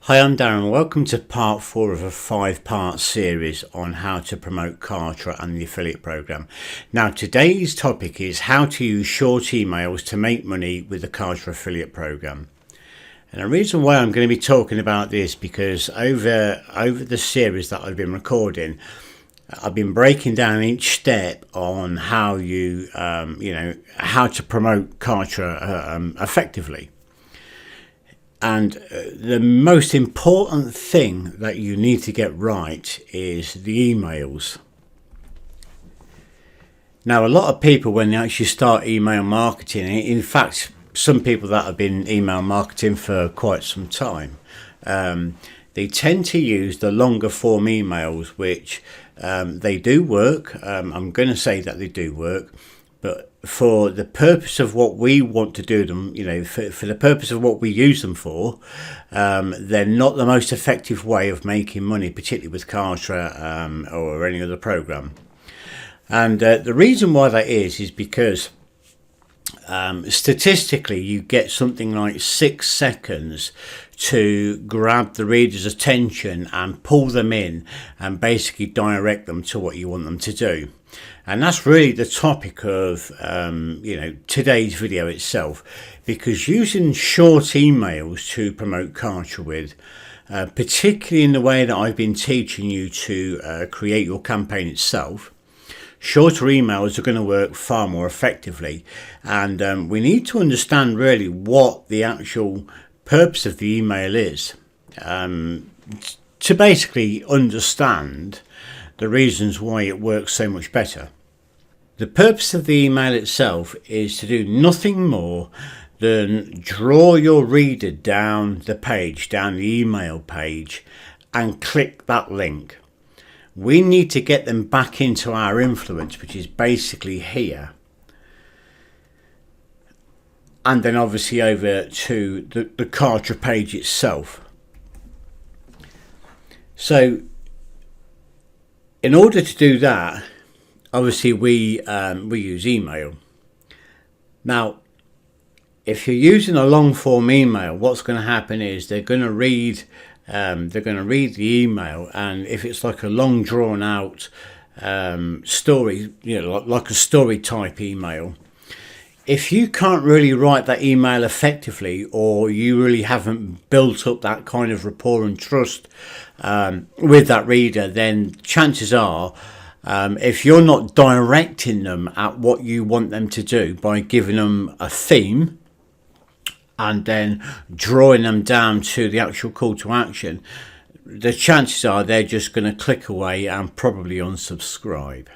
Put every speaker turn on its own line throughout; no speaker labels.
Hi, I'm Darren. Welcome to part 4 of a 5-part series on how to promote Kartra and the affiliate program. Now, today's topic is how to use short emails to make money with the Kartra affiliate program. And the reason why I'm going to be talking about this because over the series that I've been recording, I've been breaking down each step on how how to promote Kartra effectively. And the most important thing that you need to get right is the emails. Now, a lot of people, when they actually start email marketing, in fact, some people that have been email marketing for quite some time, they tend to use the longer form emails, which they do work. I'm going to say that they do work, but for the purpose of what we want to do them, for the purpose of what we use them for, they're not the most effective way of making money, particularly with Kartra or any other program. And the reason why that is because statistically you get something like 6 seconds to grab the reader's attention and pull them in and basically direct them to what you want them to do. And that's really the topic of today's video itself, because using short emails to promote Kartra with, particularly in the way that I've been teaching you to create your campaign itself, shorter emails are going to work far more effectively. And we need to understand really what the actual purpose of the email is, to basically understand the reasons why it works so much better. The purpose of the email itself is to do nothing more than draw your reader down the page, down the email page, and click that link. We need to get them back into our influence, which is basically here. And then obviously over to the Kartra page itself. So in order to do that, obviously we use email. Now, if you're using a long form email, what's going to happen is they're going to read the email, and if it's like a long drawn out story, like a story type email, if you can't really write that email effectively, or you really haven't built up that kind of rapport and trust with that reader, then chances are, if you're not directing them at what you want them to do by giving them a theme and then drawing them down to the actual call to action, the chances are they're just going to click away and probably unsubscribe.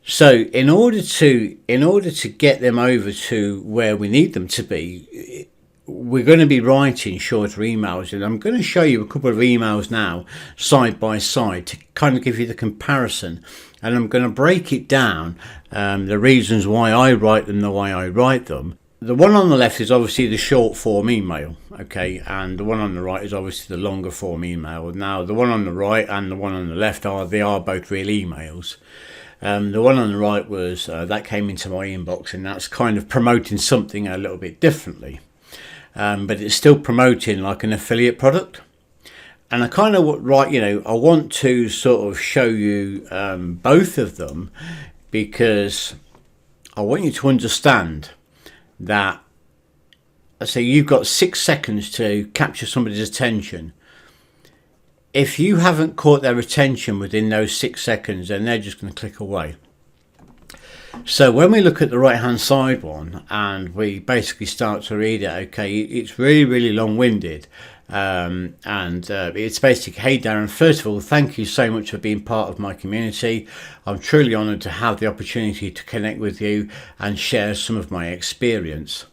So in order to get them over to where we need them to be, we're going to be writing shorter emails, and I'm going to show you a couple of emails now side by side to kind of give you the comparison, and I'm going to break it down, the reasons why I write them the way I write them. The one on the left is obviously the short form email, okay, and the one on the right is obviously the longer form email. Now the one on the right and the one on the left are both real emails. The one on the right was that came into my inbox, and that's kind of promoting something a little bit differently, but it's still promoting like an affiliate product. And I kind of I want to sort of show you both of them, because I want you to understand that, I say, you've got 6 seconds to capture somebody's attention. If you haven't caught their attention within those 6 seconds, then they're just going to click away. So when we look at the right hand side one and we basically start to read it, okay, it's really, really long winded. And it's basically, hey Darren, first of all, thank you so much for being part of my community. I'm truly honoured to have the opportunity to connect with you and share some of my experience.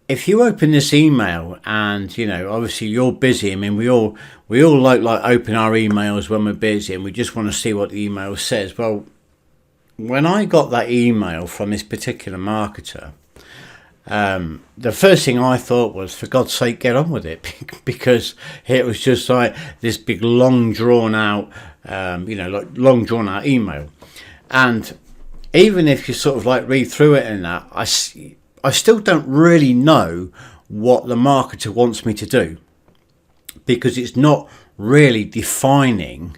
If you open this email and obviously you're busy, I mean we all like open our emails when we're busy and we just want to see what the email says. Well, when I got that email from this particular marketer, the first thing I thought was, for God's sake, get on with it, because it was just like this big long drawn out email. And even if you sort of like read through it and that, I still don't really know what the marketer wants me to do, because it's not really defining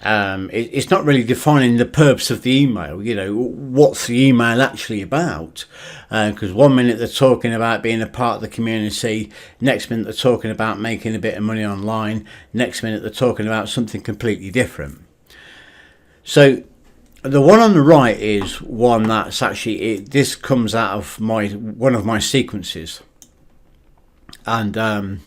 it's not really defining the purpose of the email. You know, what's the email actually about? Because one minute they're talking about being a part of the community, next minute they're talking about making a bit of money online, next minute they're talking about something completely different. So the one on the right is one that's actually, this comes out of one of my sequences. And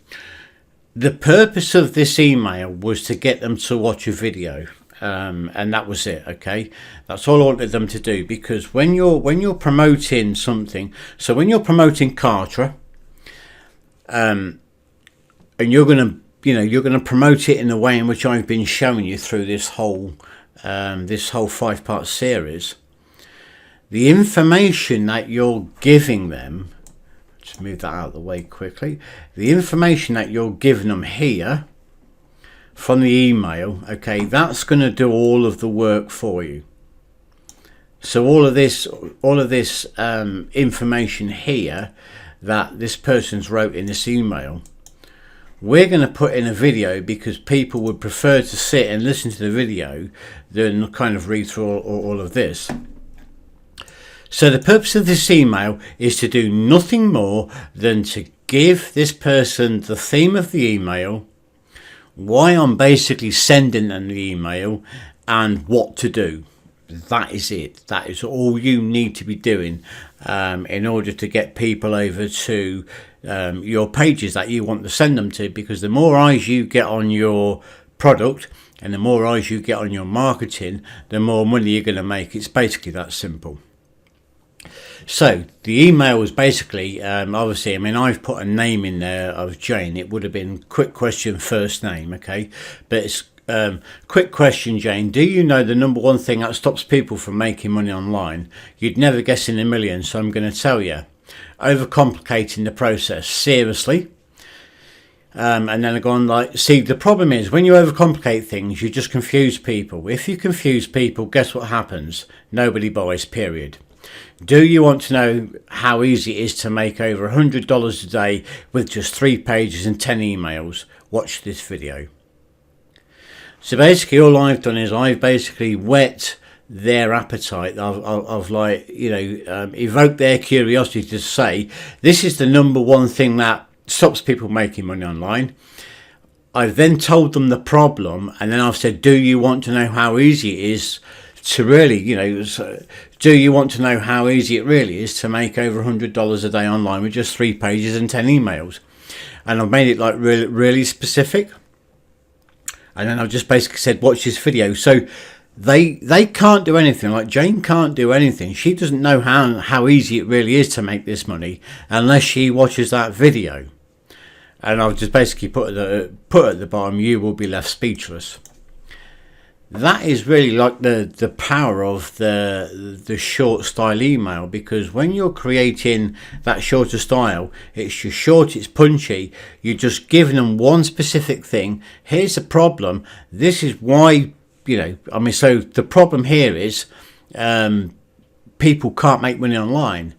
the purpose of this email was to get them to watch a video, and that was it. Okay, that's all I wanted them to do, because when you're promoting something, so when you're promoting Kartra, and you're gonna promote it in the way in which I've been showing you through this whole 5-part series, the information that you're giving them. Just move that out of the way quickly. The information that you're giving them here from the email, okay, that's going to do all of the work for you. So all of this information here that this person's wrote in this email, we're going to put in a video, because people would prefer to sit and listen to the video than kind of read through all of this. So the purpose of this email is to do nothing more than to give this person the theme of the email, why I'm basically sending them the email, and what to do. That is it. That is all you need to be doing in order to get people over to your pages that you want to send them to, because the more eyes you get on your product and the more eyes you get on your marketing, the more money you're going to make. It's basically that simple. So the email was basically, obviously, I mean, I've put a name in there of Jane. It would have been quick question, first name, okay? But it's quick question, Jane. Do you know the number one thing that stops people from making money online? You'd never guess in a million, so I'm going to tell you. Overcomplicating the process. Seriously. And then I go on like, see, the problem is when you overcomplicate things, you just confuse people. If you confuse people, guess what happens? Nobody buys, period. Do you want to know how easy it is to make over $100 a day with just 3 pages and 10 emails? Watch this video. So basically all I've done is I've basically whet their appetite. I've like, evoked their curiosity to say, this is the number one thing that stops people making money online. I've then told them the problem, and then I've said, do you want to know how easy it is to really, do you want to know how easy it really is to make over $100 a day online with just 3 pages and 10 emails? And I've made it like really, really specific. And then I've just basically said, watch this video. So they can't do anything. Like Jane can't do anything. She doesn't know how easy it really is to make this money unless she watches that video. And I've just basically put at the bottom, you will be left speechless. That is really like the power of the short style email, because when you're creating that shorter style, it's just short, it's punchy, you're just giving them one specific thing. Here's the problem, this is why, so the problem here is people can't make money online.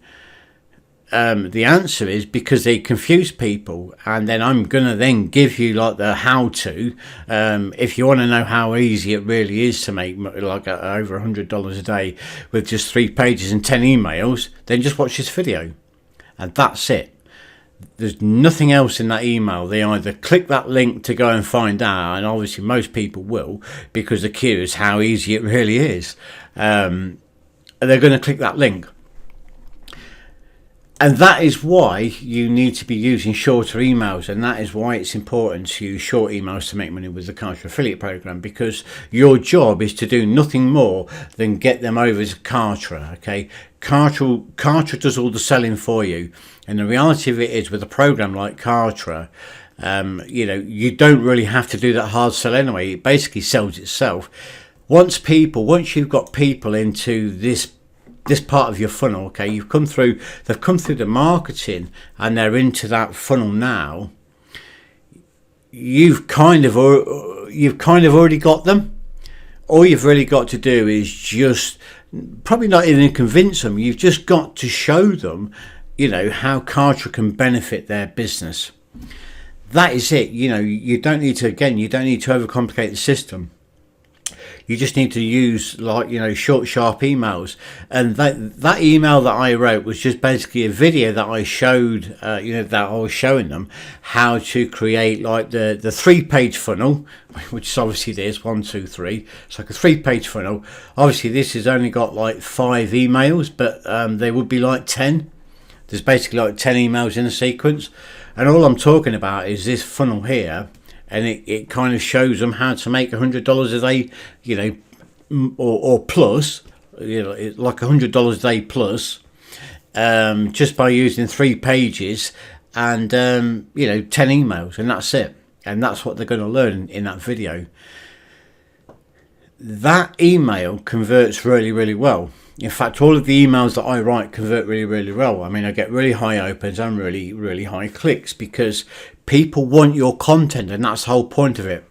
The answer is because they confuse people, and then I'm gonna then give you like the how-to. If you want to know how easy it really is to make like over $100 a day with just 3 pages and 10 emails, then just watch this video, and that's it. There's nothing else in that email. They either click that link to go and find out, and obviously most people will because they're curious how easy it really is. They're going to click that link. And that is why you need to be using shorter emails, and that is why it's important to use short emails to make money with the Kartra affiliate program, because your job is to do nothing more than get them over to Kartra. Okay, Kartra does all the selling for you, and the reality of it is, with a program like Kartra, you don't really have to do that hard sell anyway. It basically sells itself. Once you've got people into this part of your funnel, okay, they've come through the marketing and they're into that funnel now, you've kind of already got them. All you've really got to do is just, probably not even convince them, you've just got to show them you know, how Kartra can benefit their business. That is it. You know, you don't need to, again, you don't need to overcomplicate the system. You just need to use, like, you know, short, sharp emails. And that email that I wrote was just basically a video that I showed, you know, that I was showing them how to create like the 3-page funnel, which is obviously this 1, 2, 3. It's like a 3-page funnel. Obviously, this has only got like 5 emails, but there would be like 10. There's basically like 10 emails in a sequence. And all I'm talking about is this funnel here. And it kind of shows them how to make $100 a day, you know, or plus, you know, like $100 a day plus, just by using 3 pages and, you know, 10 emails, and that's it. And that's what they're going to learn in that video. That email converts really, really well. In fact, all of the emails that I write convert really, really well. I mean, I get really high opens and really, really high clicks because people want your content, and that's the whole point of it.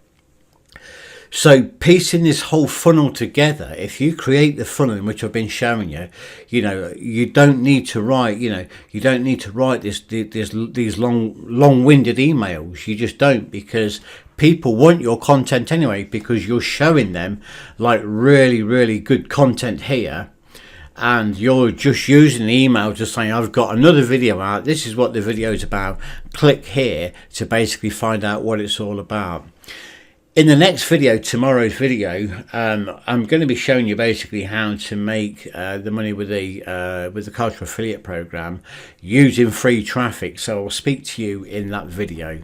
So piecing this whole funnel together, if you create the funnel in which I've been showing you, you know, you don't need to write, you know, you don't need to write these long-winded emails. You just don't, because people want your content anyway, because you're showing them like really, really good content here. And you're just using the email to say, I've got another video out, this is what the video is about, click here to basically find out what it's all about. In the next video, tomorrow's video, I'm going to be showing you basically how to make the money with the Kartra affiliate program using free traffic. So I'll speak to you in that video.